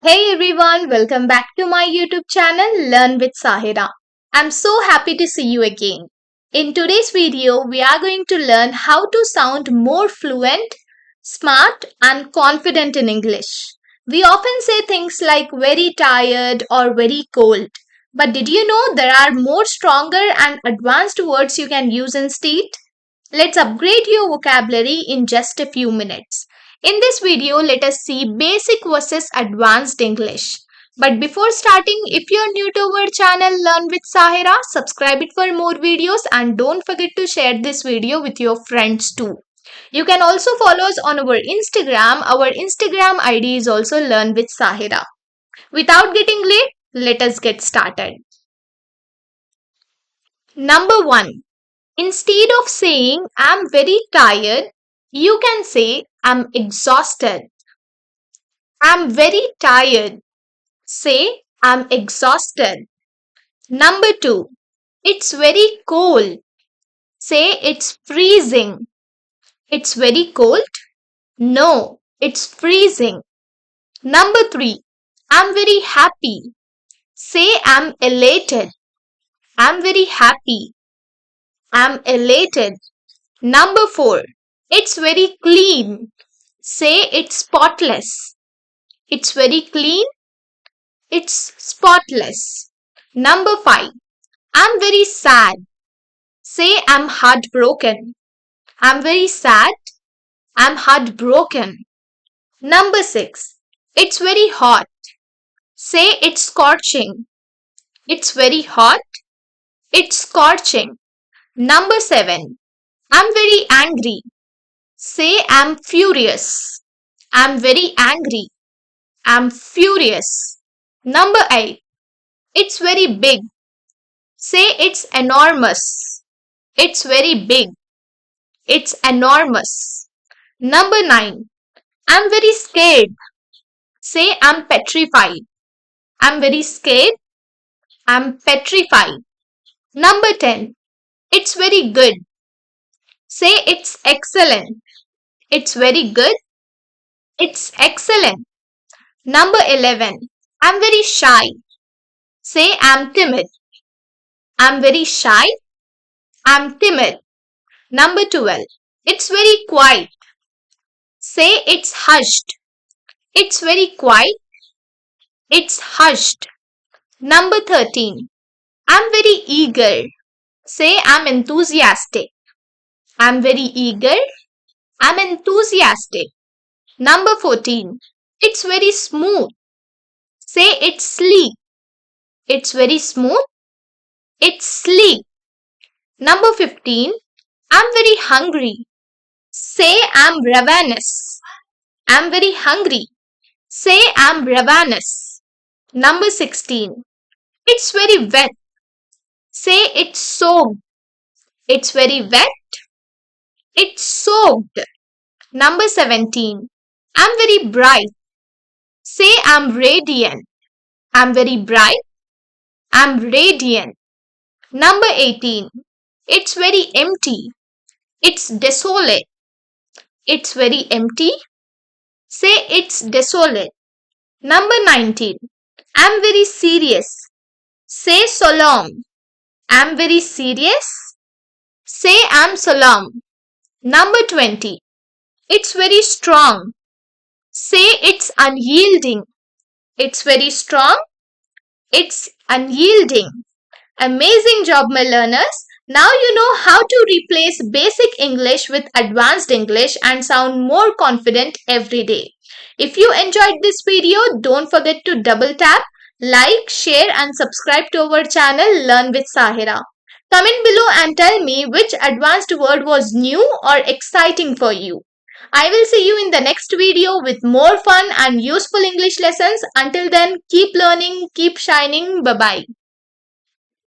Hey everyone, welcome back to my YouTube channel Learn with Sahera. I'm so happy to see you again. In today's video, we are going to learn how to sound more fluent, smart, and confident in English. We often say things like very tired or very cold. But did you know there are more stronger and advanced words you can use instead? Let's upgrade your vocabulary in just a few minutes. In this video, let us see basic versus advanced English. But before starting, if you're new to our channel Learn with Sahera, subscribe it for more videos and don't forget to share this video with your friends too. You can also follow us on our Instagram. Our Instagram ID is also Learn with Sahera. Without getting late, let us get started. Number 1. Instead of saying I'm very tired, you can say I'm exhausted. I'm very tired. Say I'm exhausted. Number 2. It's very cold. Say it's freezing. It's very cold? No, it's freezing. Number 3. I'm very happy. Say I'm elated. I'm very happy. I'm elated. Number 4. It's very clean. Say it's spotless. It's very clean. It's spotless. Number 5. I'm very sad. Say I'm heartbroken. I'm very sad. I'm heartbroken. Number 6. It's very hot. Say it's scorching. It's very hot. It's scorching. Number 7. I'm very angry. Say I'm furious. I'm very angry. I'm furious. Number 8. It's very big. Say it's enormous. It's very big. It's enormous. Number 9. I'm very scared. Say I'm petrified. I'm very scared. I'm petrified. Number 10. It's very good. Say it's excellent. It's very good. It's excellent. Number 11. I'm very shy. Say I'm timid. I'm very shy. I'm timid. Number 12. It's very quiet. Say it's hushed. It's very quiet. It's hushed. Number 13. I'm very eager. Say I'm enthusiastic. I'm very eager. I'm enthusiastic. Number 14. It's very smooth. Say it's sleek. It's very smooth. It's sleek. Number 15. I'm very hungry. Say I'm ravenous. I'm very hungry. Say I'm ravenous. Number 16. It's very wet. Say it's soaked. It's very wet. It's soaked. Number 17. I'm very bright. Say I'm radiant. I'm very bright. I'm radiant. Number 18. It's very empty. It's desolate. It's very empty. Say it's desolate. Number 19. I'm very serious. Say solemn. I'm very serious. Say I'm solemn. Number 20. It's very strong. Say it's unyielding. It's very strong. It's unyielding. Amazing job, my learners. Now you know how to replace basic English with advanced English and sound more confident every day. If you enjoyed this video, don't forget to double tap, like, share and subscribe to our channel Learn with Sahera. Comment below and tell me which advanced word was new or exciting for you. I will see you in the next video with more fun and useful English lessons. Until then, keep learning, keep shining. Bye-bye.